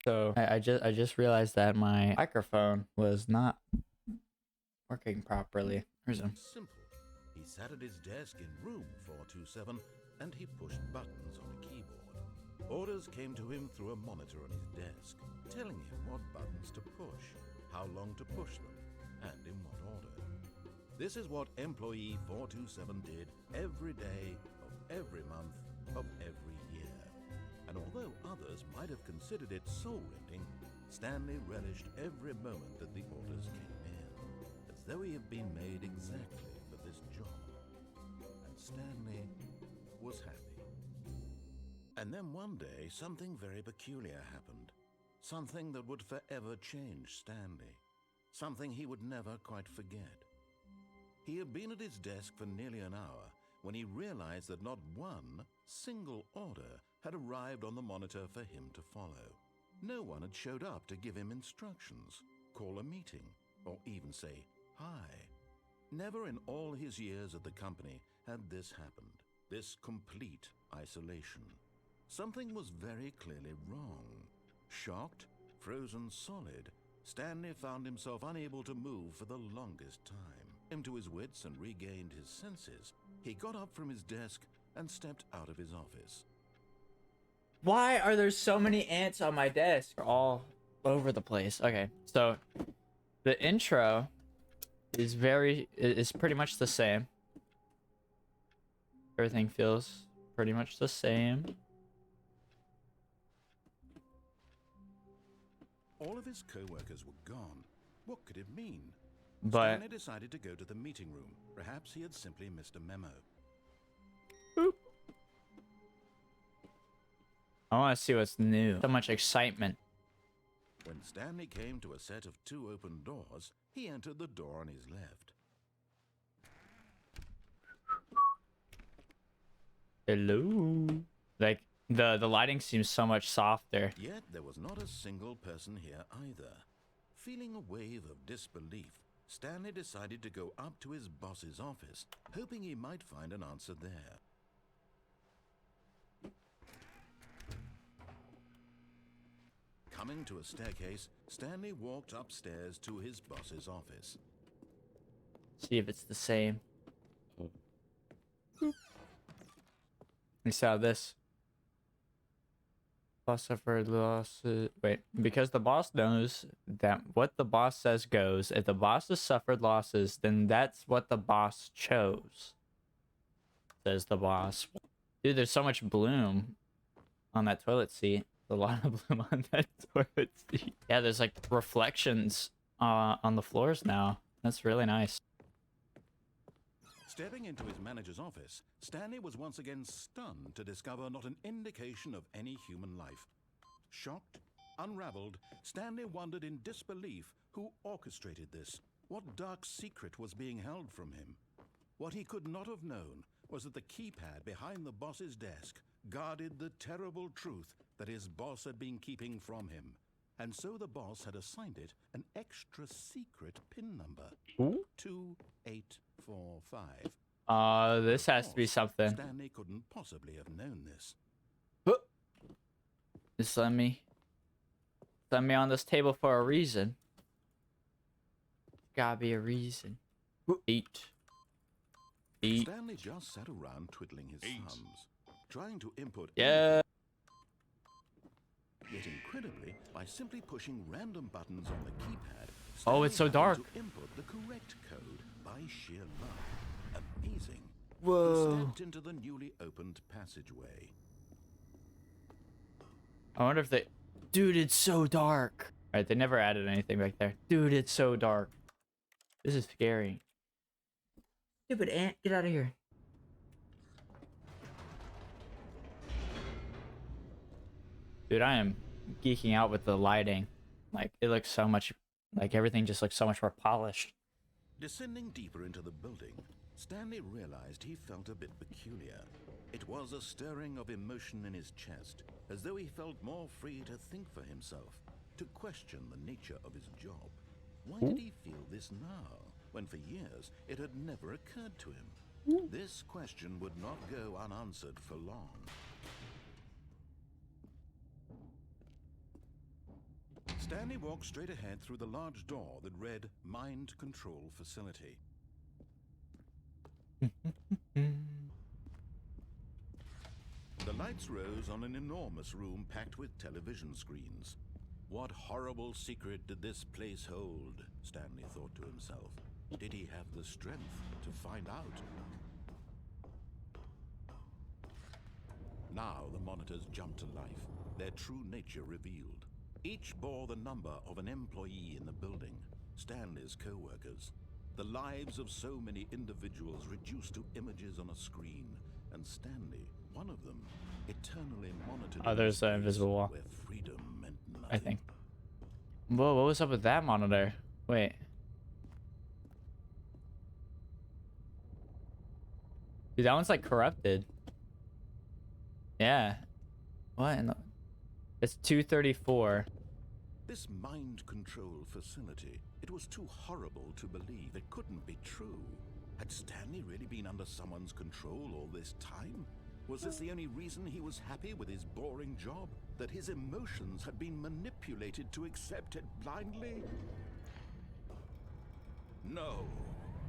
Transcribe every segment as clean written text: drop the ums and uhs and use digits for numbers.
So I just realized that my microphone was not working properly. Here's a Simple. He sat at his desk in room 427 and he pushed buttons on a keyboard. Orders came to him through a monitor on his desk, telling him what buttons to push, how long to push them, and in what order. This is what employee 427 did every day of every month of every year. And although others might have considered it soul-rending, Stanley relished every moment that the orders came in, as though he had been made exactly for this job. And Stanley was happy. And then one day, something very peculiar happened. Something that would forever change Stanley. Something he would never quite forget. He had been at his desk for nearly an hour when he realized that not one single order had arrived on the monitor for him to follow. No one had showed up to give him instructions, call a meeting, or even say hi. Never in all his years at the company had this happened, this complete isolation. Something was very clearly wrong. Shocked, frozen solid, Stanley found himself unable to move for the longest time. Came to his wits and regained his senses. He got up from his desk and stepped out of his office. Why are there so many ants on my desk? They're all over the place. Okay, so the intro is pretty much the same. Everything feels pretty much the same. All of his co-workers were gone. What could it mean? But Stanley decided to go to the meeting room. Perhaps he had simply missed a memo. boop. I want to see what's new. So much excitement. When Stanley came to a set of two open doors, he entered the door on his left. Hello. Like the lighting seems so much softer. Yet there was not a single person here either. Feeling a wave of disbelief, Stanley decided to go up to his boss's office, hoping he might find an answer there. Coming to a staircase, Stanley walked upstairs to his boss's office. See if it's the same. We saw this. Boss suffered losses. Wait, because the boss knows that what the boss says goes. If the boss has suffered losses, then that's what the boss chose. Says the boss. Dude, there's so much bloom on that toilet seat. A lot of bloom on that toilet seat. Yeah, there's like reflections on the floors now. That's really nice. Stepping into his manager's office, Stanley was once again stunned to discover not an indication of any human life. Shocked, unraveled, Stanley wondered in disbelief who orchestrated this. What dark secret was being held from him? What he could not have known was that the keypad behind the boss's desk guarded the terrible truth that his boss had been keeping from him. And so the boss had assigned it an extra secret PIN number. Ooh. 2845. This has to be something. Stanley couldn't possibly have known this. Just let me on this table for a reason. Gotta be a reason. 8. Stanley just sat around twiddling his thumbs, trying to input. Yeah. Yet incredibly, by simply pushing random buttons on the keypad, Oh, it's so Stanley dark. happened to input the correct code by sheer luck. Amazing. Whoa. He stepped into the newly opened passageway. I wonder if they... Dude, it's so dark. Alright, they never added anything back there. Dude, it's so dark. This is scary. Stupid ant, get out of here. Dude, I am geeking out with the lighting. Like, it looks so much... Like, everything just looks so much more polished. Descending deeper into the building, Stanley realized he felt a bit peculiar. It was a stirring of emotion in his chest, as though he felt more free to think for himself, to question the nature of his job. Why did he feel this now, when for years it had never occurred to him? This question would not go unanswered for long. Stanley walked straight ahead through the large door that read Mind Control Facility. The lights rose on an enormous room packed with television screens. What horrible secret did this place hold? Stanley thought to himself. Did he have the strength to find out? Now the monitors jumped to life, their true nature revealed. Each bore the number of an employee in the building, Stanley's co-workers. The lives of so many individuals reduced to images on a screen, and Stanley, one of them, eternally monitored. Oh, there's an invisible wall. Where freedom meant nothing. I think. Whoa, what was up with that monitor? Wait. Dude, that one's like corrupted. Yeah. What in the... It's 234. This mind control facility, it was too horrible to believe. It couldn't be true. Had Stanley really been under someone's control all this time? Was this the only reason he was happy with his boring job? That his emotions had been manipulated to accept it blindly? No.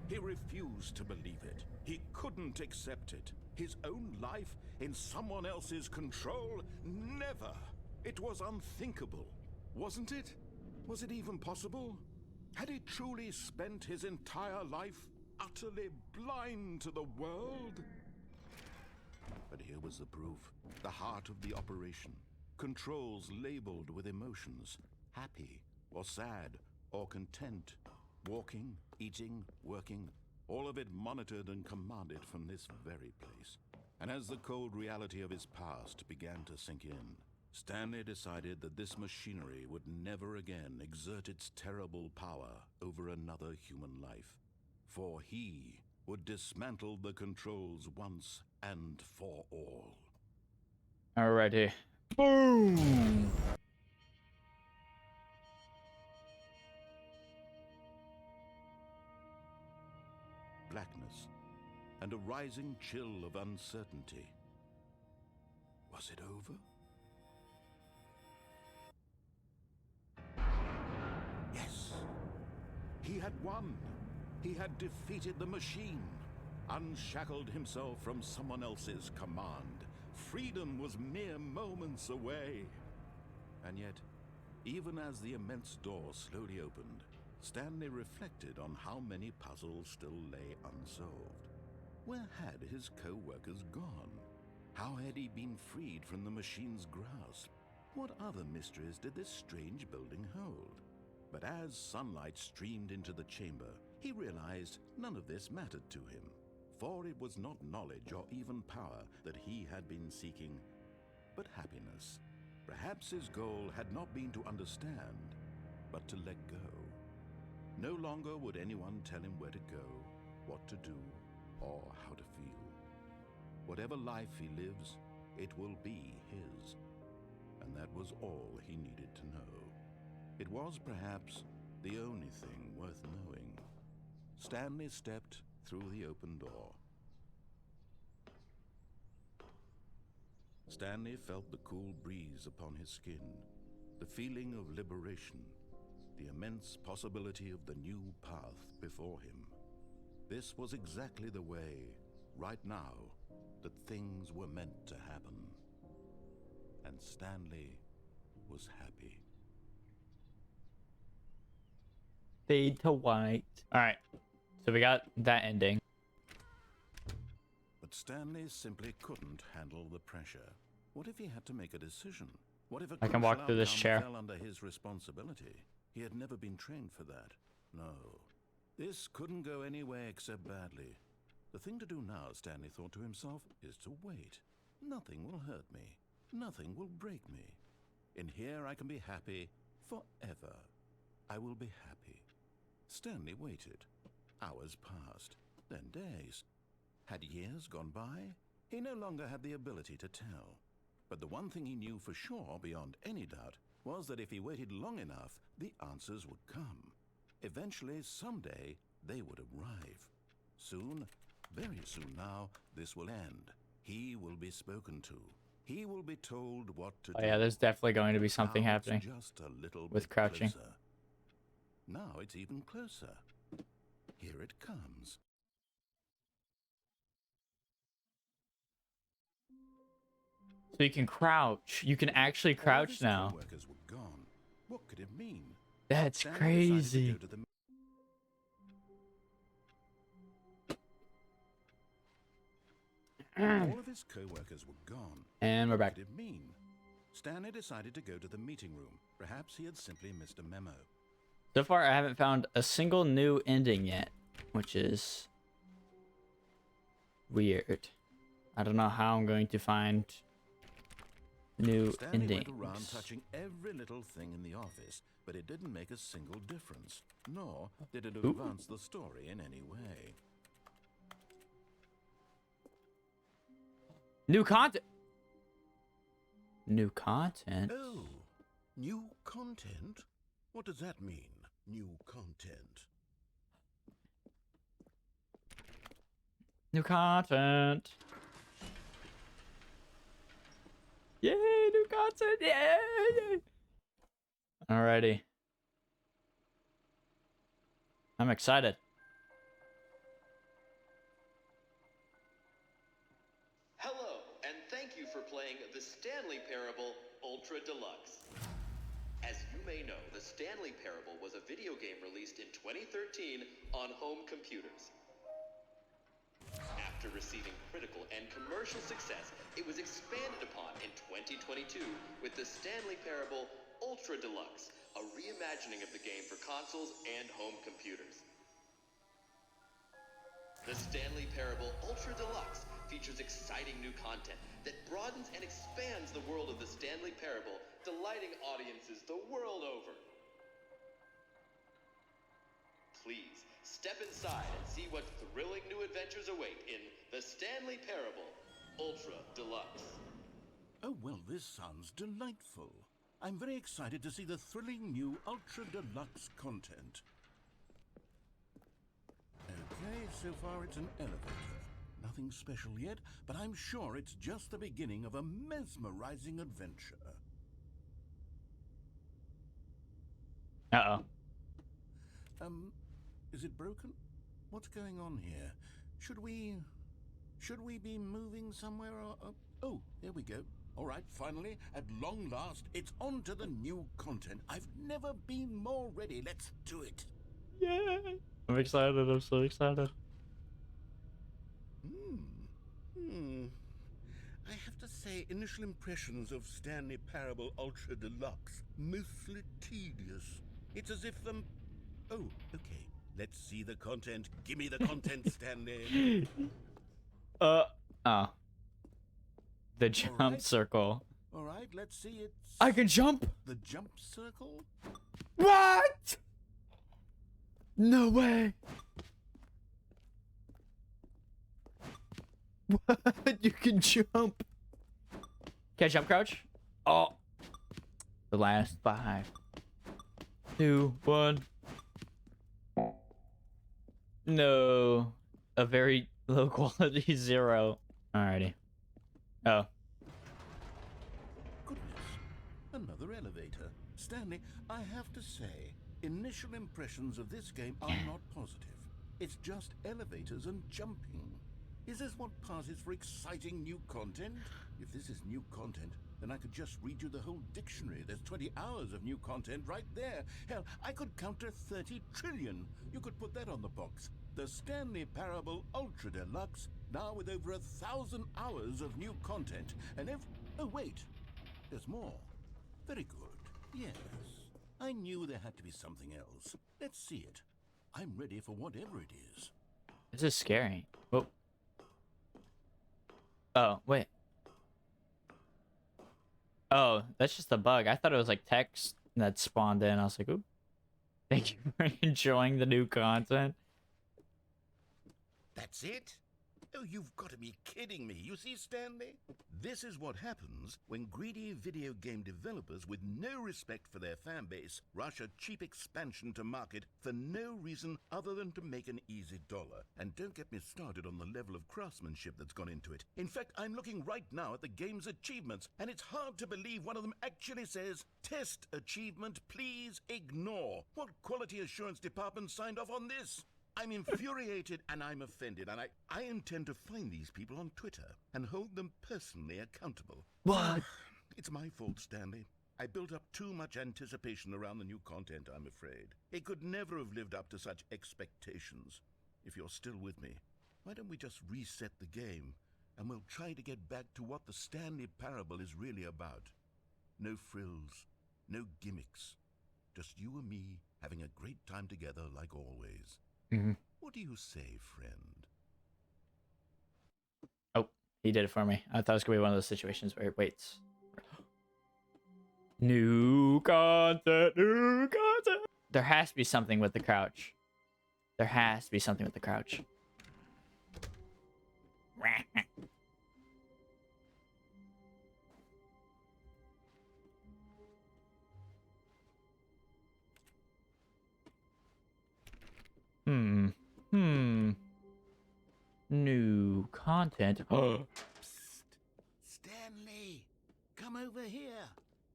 He refused to believe it. He couldn't accept it. His own life in someone else's control? Never. It was unthinkable. Wasn't it? Was it even possible? Had he truly spent his entire life utterly blind to the world? But here was the proof. The heart of the operation. Controls labeled with emotions. Happy, or sad, or content. Walking, eating, working. All of it monitored and commanded from this very place. And as the cold reality of his past began to sink in, Stanley decided that this machinery would never again exert its terrible power over another human life. For he would dismantle the controls once and for all. Alrighty. Boom! Blackness and a rising chill of uncertainty. Was it over? Yes. He had won. He had defeated the machine, unshackled himself from someone else's command. Freedom was mere moments away. And yet, even as the immense door slowly opened, Stanley reflected on how many puzzles still lay unsolved. Where had his co-workers gone? How had he been freed from the machine's grasp? What other mysteries did this strange building hold? But as sunlight streamed into the chamber, he realized none of this mattered to him, for it was not knowledge or even power that he had been seeking, but happiness. Perhaps his goal had not been to understand, but to let go. No longer would anyone tell him where to go, what to do, or how to feel. Whatever life he lives, it will be his. And that was all he needed to know. It was perhaps the only thing worth knowing. Stanley stepped through the open door. Stanley felt the cool breeze upon his skin, the feeling of liberation, the immense possibility of the new path before him. This was exactly the way, right now, that things were meant to happen. And Stanley was happy. Fade to white. Alright. So we got that ending. But Stanley simply couldn't handle the pressure. What if he had to make a decision? What if a I can walk crucial through this outcome chair. fell under his responsibility? He had never been trained for that. No. This couldn't go anywhere except badly. The thing to do now, Stanley thought to himself, is to wait. Nothing will hurt me. Nothing will break me. In here I can be happy forever. I will be happy. Stanley waited. Hours passed, then days. Had years gone by? He no longer had the ability to tell. But the one thing he knew for sure, beyond any doubt, was that if he waited long enough, the answers would come. Eventually, someday, they would arrive. Soon, very soon now, this will end. He will be spoken to. he will be told what to Oh do. yeah, there's definitely going to be something Now it's happening just a little with bit crouching. closer. Now it's even closer. Here it comes. So you can crouch. You can actually All crouch his now. co-workers were gone. What could it mean? That's Stanley crazy. decided to go to the All of his co-workers were gone. And we're What back. could it mean? Stanley decided to go to the meeting room. Perhaps he had simply missed a memo. So far, I haven't found a single new ending yet, which is weird. I don't know how I'm going to find new Stanley endings. went around touching every little thing in the office, but it didn't make a single difference, nor did it advance the story in any way. New content. New content. Oh, new content? What does that mean, new content? New content. Yay, new content. Yay. Alrighty. I'm excited. Hello, and thank you for playing the Stanley Parable Ultra Deluxe. As you may know, the Stanley Parable was a video game released in 2013 on home computers. After receiving critical and commercial success, it was expanded upon in 2022 with the Stanley Parable Ultra Deluxe, a reimagining of the game for consoles and home computers. The Stanley Parable Ultra Deluxe features exciting new content that broadens and expands the world of the Stanley Parable, delighting audiences the world over. Please, step inside and see what thrilling new adventures await in the Stanley Parable Ultra Deluxe. Oh, well, this sounds delightful. I'm very excited to see the thrilling new Ultra Deluxe content. Okay, so far it's an elevator. Nothing special yet, but I'm sure it's just the beginning of a mesmerizing adventure. Uh-oh. Is it broken? What's going on here? Should we be moving somewhere or... Oh, there we go. All right, finally, at long last, it's on to the new content. I've never been more ready. Let's do it. Yay. I'm excited. I'm so excited. I have to say, initial impressions of Stanley Parable Ultra Deluxe, mostly tedious. It's as if Oh, okay. Let's see the content. Give me the content, Stanley. Oh. The jump right. circle. All right, let's see it. I can jump? The jump circle? What? No way. What? You can jump. Can I jump crouch? Oh. The last 5, 2, 1. No. A very low quality 0. Alrighty. Oh. Goodness. Another elevator. Stanley, I have to say, initial impressions of this game are not positive. It's just elevators and jumping. Is this what passes for exciting new content? If this is new content, then I could just read you the whole dictionary. There's 20 hours of new content right there. Hell, I could count to 30 trillion. You could put that on the box. The Stanley Parable Ultra Deluxe, now with over 1,000 hours of new content. And oh, wait. There's more. Very good. Yes. I knew there had to be something else. Let's see it. I'm ready for whatever it is. This is scary. Whoa. Oh, wait. Oh, that's just a bug. I thought it was like text that spawned in. I was like, oop. Thank you for enjoying the new content. That's it? Oh, you've got to be kidding me. You see, Stanley? This is what happens when greedy video game developers with no respect for their fan base rush a cheap expansion to market for no reason other than to make an easy dollar. And don't get me started on the level of craftsmanship that's gone into it. In fact, I'm looking right now at the game's achievements, and it's hard to believe one of them actually says, "Test achievement, please ignore." What quality assurance department signed off on this? I'm infuriated and I'm offended, and I intend to find these people on Twitter and hold them personally accountable. What? It's my fault, Stanley. I built up too much anticipation around the new content, I'm afraid. It could never have lived up to such expectations. If you're still with me, why don't we just reset the game, and we'll try to get back to what the Stanley Parable is really about. No frills, no gimmicks. Just you and me having a great time together like always. Mm-hmm. What do you say, friend? Oh, he did it for me. I thought it was going to be one of those situations where it waits. New content, new content. There has to be something with the crouch. There has to be something with the crouch. New content. Psst. Stanley, come over here.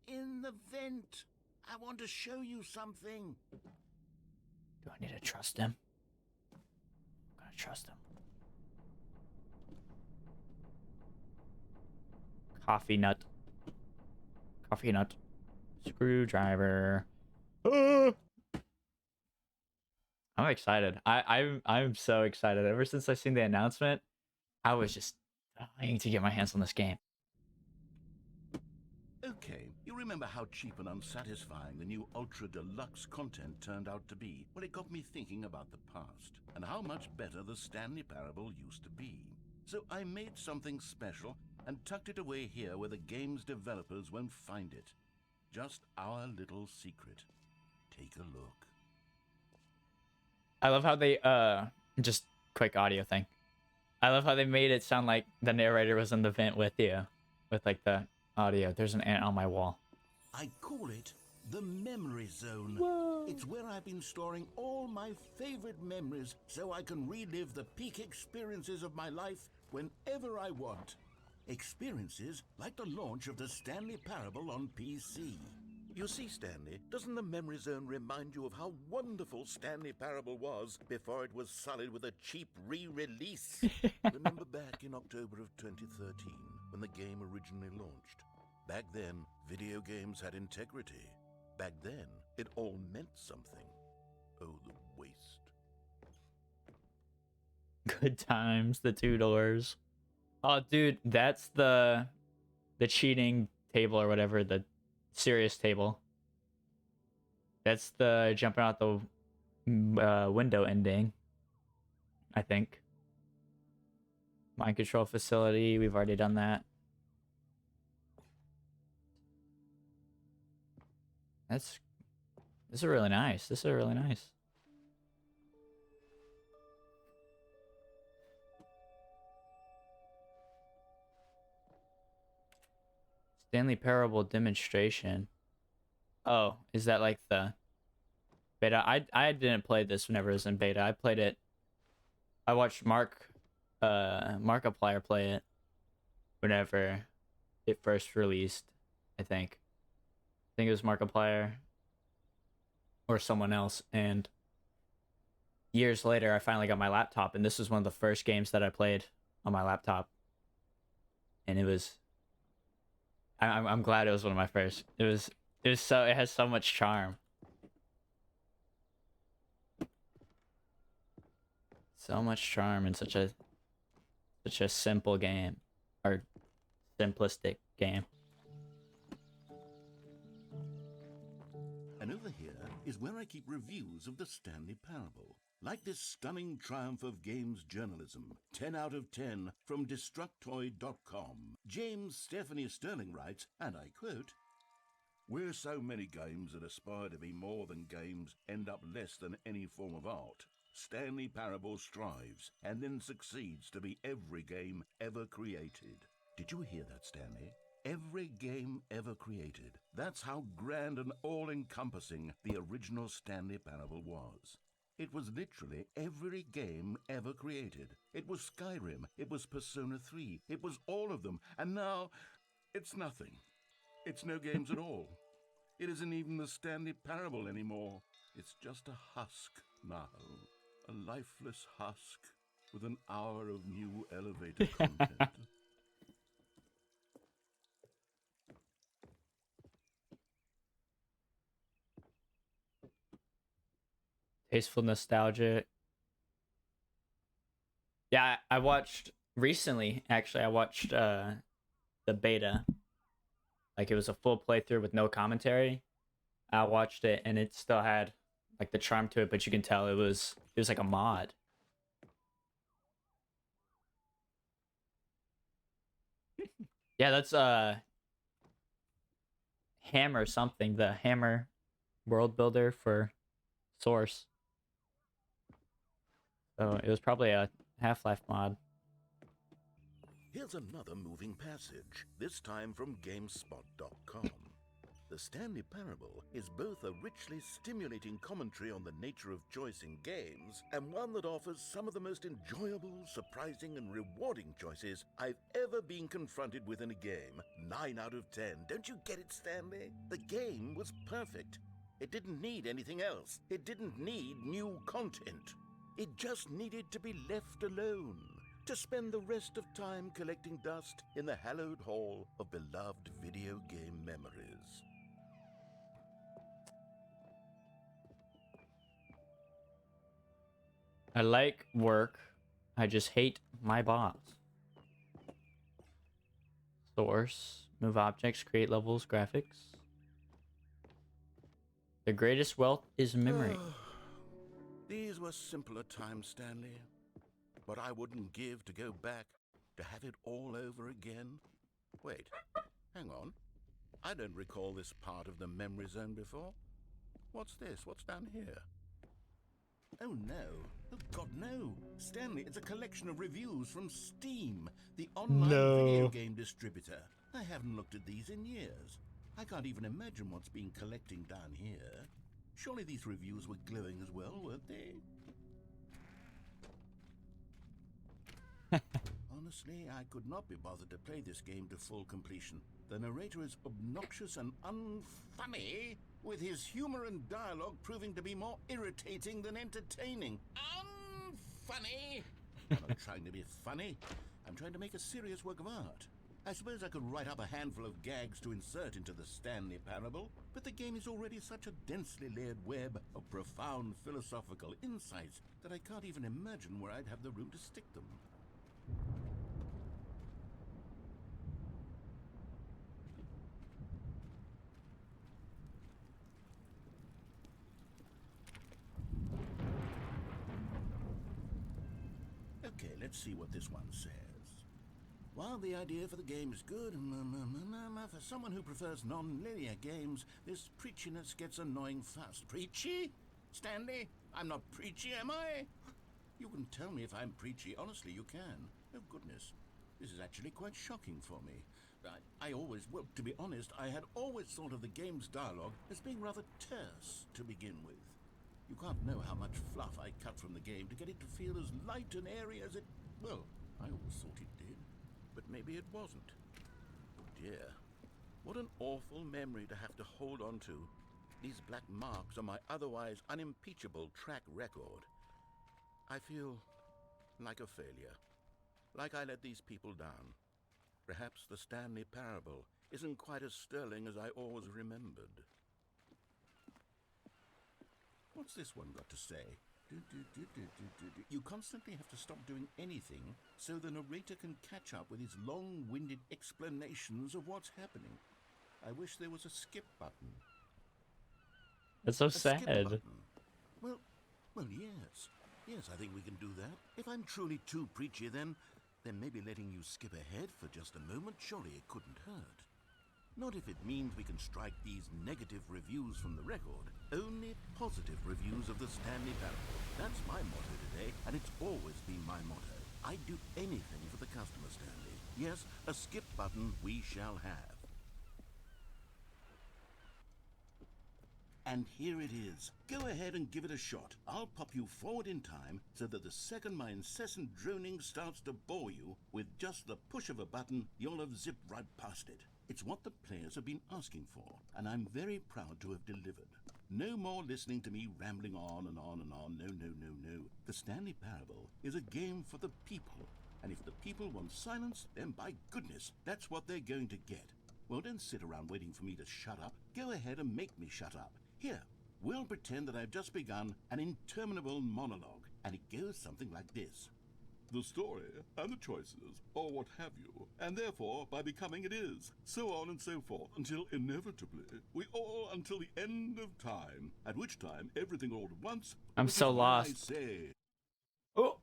In the vent. I want to show you something. Do I need to trust him? I'm gonna trust him. Coffee nut. Coffee nut. Screwdriver. I'm excited. I'm so excited. Ever since I seen the announcement, I was just dying to get my hands on this game. Okay, you remember how cheap and unsatisfying the new Ultra Deluxe content turned out to be? Well, it got me thinking about the past and how much better the Stanley Parable used to be. So I made something special and tucked it away here where the game's developers won't find it. Just our little secret. Take a look. I love how they just quick audio thing. I love how they made it sound like the narrator was in the vent with you, with like the audio. There's an ant on my wall. I call it the Memory Zone. Whoa. It's where I've been storing all my favorite memories so I can relive the peak experiences of my life whenever I want. Experiences like the launch of the Stanley Parable on PC. You see, Stanley, doesn't the Memory Zone remind you of how wonderful Stanley Parable was before it was sullied with a cheap re-release? Remember back in October of 2013, when the game originally launched? Back then, video games had integrity. Back then, it all meant something. Oh, the waste. Good times, the 2 doors. Oh, dude, that's the cheating table or whatever, the serious table. That's the jumping out the window ending, I think. Mind control facility, we've already done that. This is really nice. This is really nice. Stanley Parable demonstration. Oh, is that like the beta? I didn't play this whenever it was in beta. I played it. I watched Markiplier play it whenever it first released. I think it was Markiplier or someone else. And years later, I finally got my laptop, and this was one of the first games that I played on my laptop. And it was. I'm glad it was one of my first. It was so, it has so much charm. So much charm in such a simple game, or simplistic game. And over here is where I keep reviews of the Stanley Parable. Like this stunning triumph of games journalism, 10 out of 10 from Destructoid.com. James Stephanie Sterling writes, and I quote, "Where so many games that aspire to be more than games end up less than any form of art, Stanley Parable strives and then succeeds to be every game ever created. Did you hear that, Stanley? Every game ever created. That's how grand and all-encompassing the original Stanley Parable was. It was literally every game ever created. It was Skyrim. It was Persona 3. It was all of them. And now, it's nothing. It's no games at all. It isn't even the Stanley Parable anymore. It's just a husk now. A lifeless husk with an hour of new elevator content. Tasteful nostalgia. Yeah, I watched recently. Actually, I watched the beta. Like it was a full playthrough with no commentary. I watched it and it still had like the charm to it, but you can tell it was like a mod. Yeah, that's Hammer something, the Hammer world builder for Source. So it was probably a Half-Life mod. Here's another moving passage, this time from GameSpot.com. The Stanley Parable is both a richly stimulating commentary on the nature of choice in games and one that offers some of the most enjoyable, surprising, and rewarding choices I've ever been confronted with in a game. 9 out of 10. Don't you get it, Stanley? The game was perfect. It didn't need anything else. It didn't need new content. It just needed to be left alone, to spend the rest of time collecting dust in the hallowed hall of beloved video game memories. I like work. I just hate my boss. Source. Move objects, create levels, graphics. The greatest wealth is memory. These were simpler times, Stanley. But I wouldn't give to go back, to have it all over again. Wait, hang on. I don't recall this part of the memory zone before. What's this? What's down here? Oh no. Oh God, no. Stanley, it's a collection of reviews from Steam, the online video game distributor. I haven't looked at these in years. I can't even imagine what's been collecting down here. Surely these reviews were glowing as well, weren't they? Honestly, I could not be bothered to play this game to full completion. The narrator is obnoxious and unfunny, with his humor and dialogue proving to be more irritating than entertaining. Unfunny! I'm not trying to be funny. I'm trying to make a serious work of art. I suppose I could write up a handful of gags to insert into the Stanley Parable, but the game is already such a densely layered web of profound philosophical insights that I can't even imagine where I'd have the room to stick them. Okay, let's see what this one says. While the idea for the game is good, for someone who prefers non-linear games, this preachiness gets annoying fast. Preachy? Stanley? I'm not preachy, am I? You can tell me if I'm preachy. Honestly, you can. Oh, goodness. This is actually quite shocking for me. Well, to be honest, I had always thought of the game's dialogue as being rather terse to begin with. You can't know how much fluff I cut from the game to get it to feel as light and airy as it... Well, I always thought it did. But maybe it wasn't. Oh dear. What an awful memory to have to hold on to. These black marks on my otherwise unimpeachable track record. I feel like a failure. Like I let these people down. Perhaps the Stanley Parable isn't quite as sterling as I always remembered. What's this one got to say? You constantly have to stop doing anything so the narrator can catch up with his long-winded explanations of what's happening. I wish there was a skip button. That's so Skip sad. button. Well, yes. Yes, I think we can do that. If I'm truly too preachy, then maybe letting you skip ahead for just a moment, surely it couldn't hurt. Not if it means we can strike these negative reviews from the record. Only positive reviews of the Stanley Parable. That's my motto today, and it's always been my motto. I'd do anything for the customer, Stanley. Yes, a skip button we shall have. And here it is. Go ahead and give it a shot. I'll pop you forward in time so that the second my incessant droning starts to bore you, with just the push of a button, you'll have zipped right past it. It's what the players have been asking for, and I'm very proud to have delivered. No more listening to me rambling on and on and on. No, no, no, no. The Stanley Parable is a game for the people, and if the people want silence, then by goodness, that's what they're going to get. Well, don't sit around waiting for me to shut up. Go ahead and make me shut up. Here, we'll pretend that I've just begun an interminable monologue, and it goes something like this. The story, and the choices, or what have you, and therefore, by becoming it is, so on and so forth, until inevitably, we all until the end of time, at which time everything all at once... I'm so lost. I say... Oh!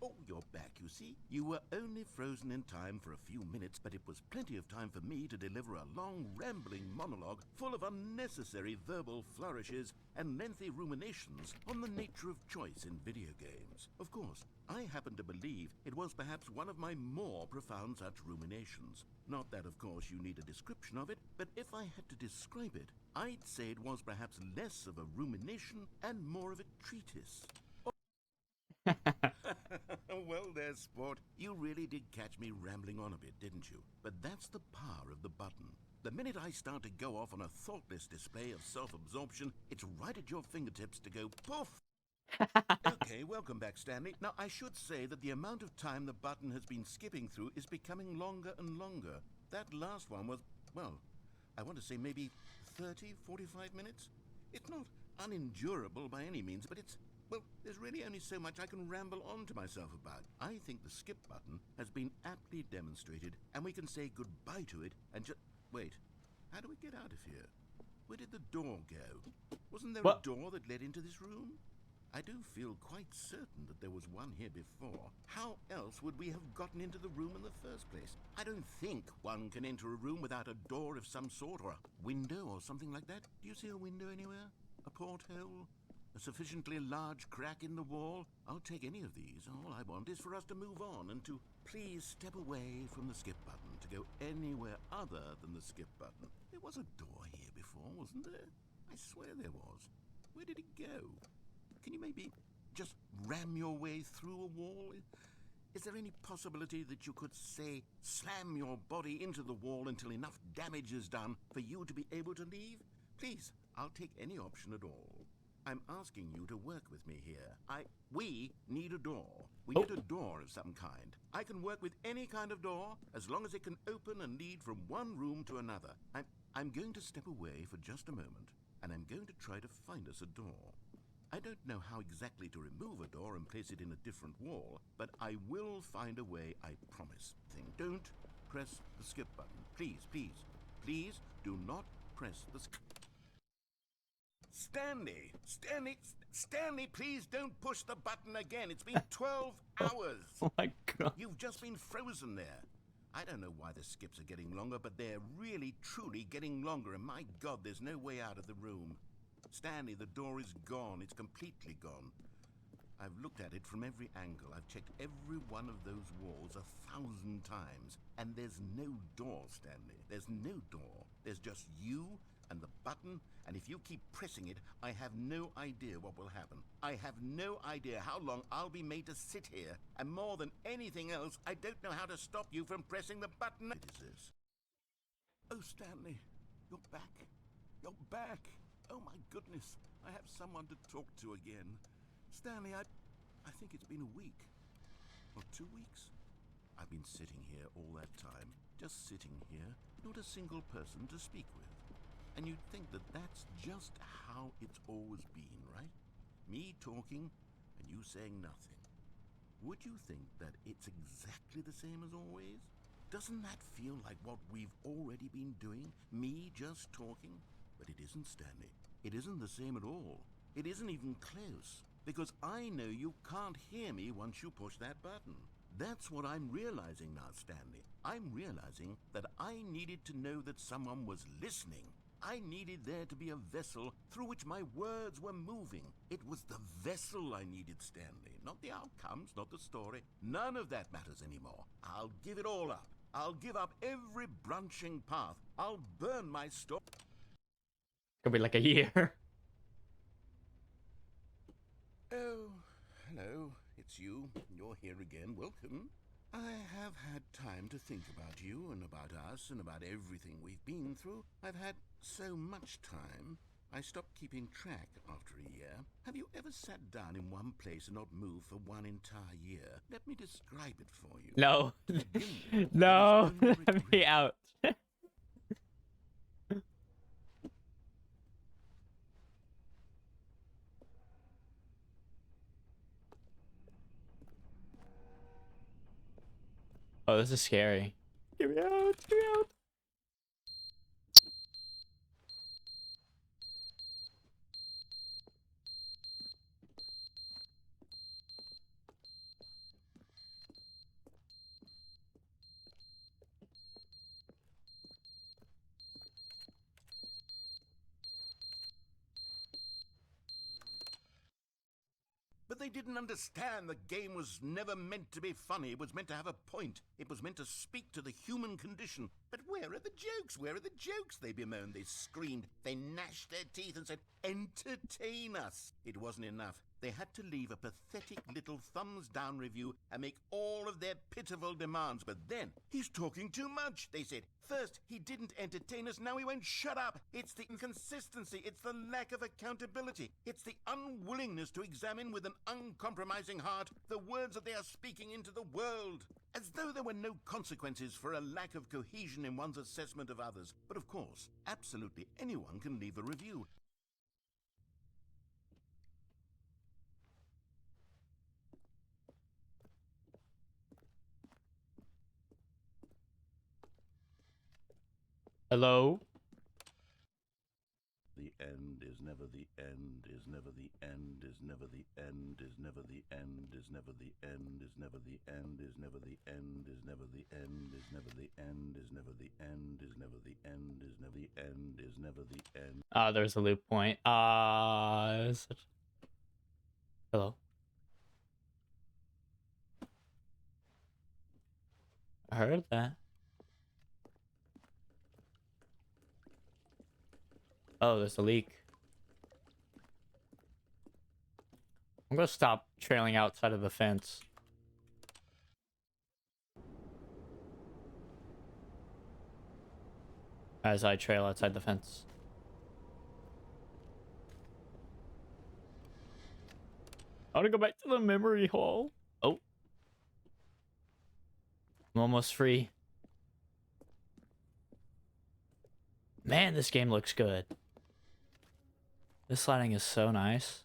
Oh, you're back, you see. You were only frozen in time for a few minutes, but it was plenty of time for me to deliver a long, rambling monologue full of unnecessary verbal flourishes and lengthy ruminations on the nature of choice in video games. Of course, I happen to believe it was perhaps one of my more profound such ruminations. Not that, of course, you need a description of it, but if I had to describe it, I'd say it was perhaps less of a rumination and more of a treatise. Well there, sport. You really did catch me rambling on a bit, didn't you? But that's the power of the button. The minute I start to go off on a thoughtless display of self-absorption, it's right at your fingertips to go poof! Okay, welcome back, Stanley. Now, I should say that the amount of time the button has been skipping through is becoming longer and longer. That last one was, well, I want to say maybe 30, 45 minutes? It's not unendurable by any means, but it's... well, there's really only so much I can ramble on to myself about. I think the skip button has been aptly demonstrated, and we can say goodbye to it and just... wait, how do we get out of here? Where did the door go? Wasn't there a door that led into this room? I do feel quite certain that there was one here before. How else would we have gotten into the room in the first place? I don't think one can enter a room without a door of some sort, or a window or something like that. Do you see a window anywhere? A porthole? A sufficiently large crack in the wall? I'll take any of these. All I want is for us to move on and to please step away from the skip button, to go anywhere other than the skip button. There was a door here before, wasn't there? I swear there was. Where did it go? Can you maybe just ram your way through a wall? Is there any possibility that you could, say, slam your body into the wall until enough damage is done for you to be able to leave? Please, I'll take any option at all. I'm asking you to work with me here. We need a door. We need a door of some kind. I can work with any kind of door, as long as it can open and lead from one room to another. I'm going to step away for just a moment, and I'm going to try to find us a door. I don't know how exactly to remove a door and place it in a different wall, but I will find a way, I promise. Don't press the skip button. Please, please, please do not press the skip. Stanley, please don't push the button again. It's been 12 hours. Oh my god. You've just been frozen there. I don't know why the skips are getting longer, but they're really, truly getting longer, and my god, there's no way out of the room. Stanley, the door is gone. It's completely gone. I've looked at it from every angle. I've checked every one of those walls 1,000 times. And there's no door, Stanley. There's no door. There's just you and the button. And if you keep pressing it, I have no idea what will happen. I have no idea how long I'll be made to sit here. And more than anything else, I don't know how to stop you from pressing the button. What is this? Oh, Stanley, you're back. You're back. Oh, my goodness. I have someone to talk to again. Stanley, I think it's been a week. Or 2 weeks. I've been sitting here all that time. Just sitting here. Not a single person to speak with. And you'd think that that's just how it's always been, right? Me talking and you saying nothing. Would you think that it's exactly the same as always? Doesn't that feel like what we've already been doing? Me just talking? But it isn't, Stanley. It isn't the same at all. It isn't even close. Because I know you can't hear me once you push that button. That's what I'm realizing now, Stanley. I'm realizing that I needed to know that someone was listening. I needed there to be a vessel through which my words were moving. It was the vessel I needed, Stanley, not the outcomes, not the story. None of that matters anymore. I'll give it all up. I'll give up every branching path. I'll burn my story. Could be like a year. Oh, hello. It's you. You're here again. Welcome. I have had time to think about you and about us and about everything we've been through. I've had so much time. I stopped keeping track after a year. Have you ever sat down in one place and not moved for one entire year? Let me describe it for you. No. To begin with, No. there is only Let me regret. out. Oh, this is scary. Get me out. Get me out. But they didn't understand the game was never meant to be funny. It was meant to have a point. It was meant to speak to the human condition. But where are the jokes? Where are the jokes? They bemoaned, they screamed, they gnashed their teeth and said, entertain us. It wasn't enough. They had to leave a pathetic little thumbs down review and make all of their pitiful demands. But then, he's talking too much, they said. First, he didn't entertain us, now he won't shut up. It's the inconsistency, it's the lack of accountability. It's the unwillingness to examine with an uncompromising heart the words that they are speaking into the world. As though there were no consequences for a lack of cohesion in one's assessment of others. But of course, absolutely anyone can leave a review. Hello? The end is never the end, is never the end, is never the end, is never the end, is never the end, is never the end, is never the end, is never the end, is never the end, is never the end, is never the end, is never the end, is never the end. Ah, there's a loop point. Hello? I heard that. Oh, there's a leak. I'm gonna stop trailing outside of the fence. As I trail outside the fence. I wanna go back to the memory hall. Oh. I'm almost free. Man, this game looks good. This lighting is so nice.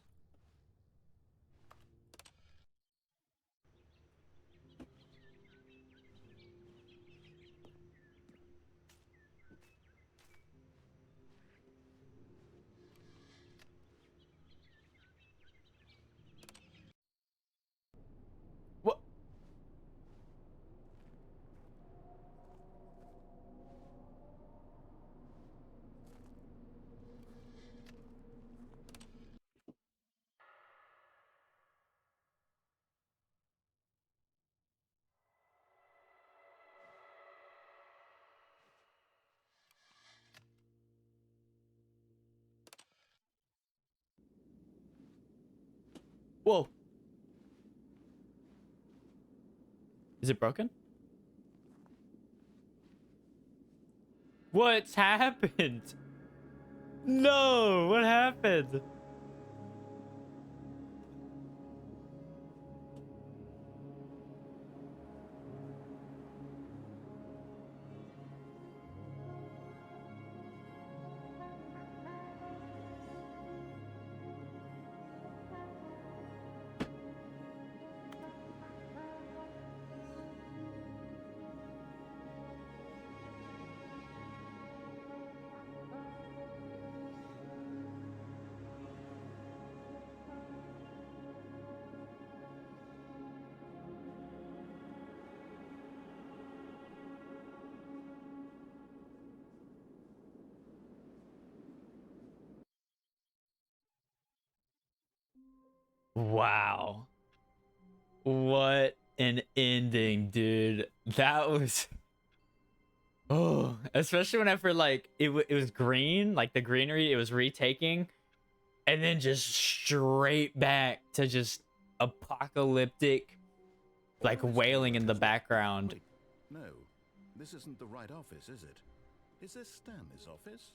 What? Whoa. Is it broken? What's happened? No, what happened? Wow. What an ending, dude. That was oh, especially whenever like it was green, like the greenery it was retaking, and then just straight back to just apocalyptic like All this wailing in the delivery is not- background. Wait, no, this isn't the right office, is it? Is this Stanley's office?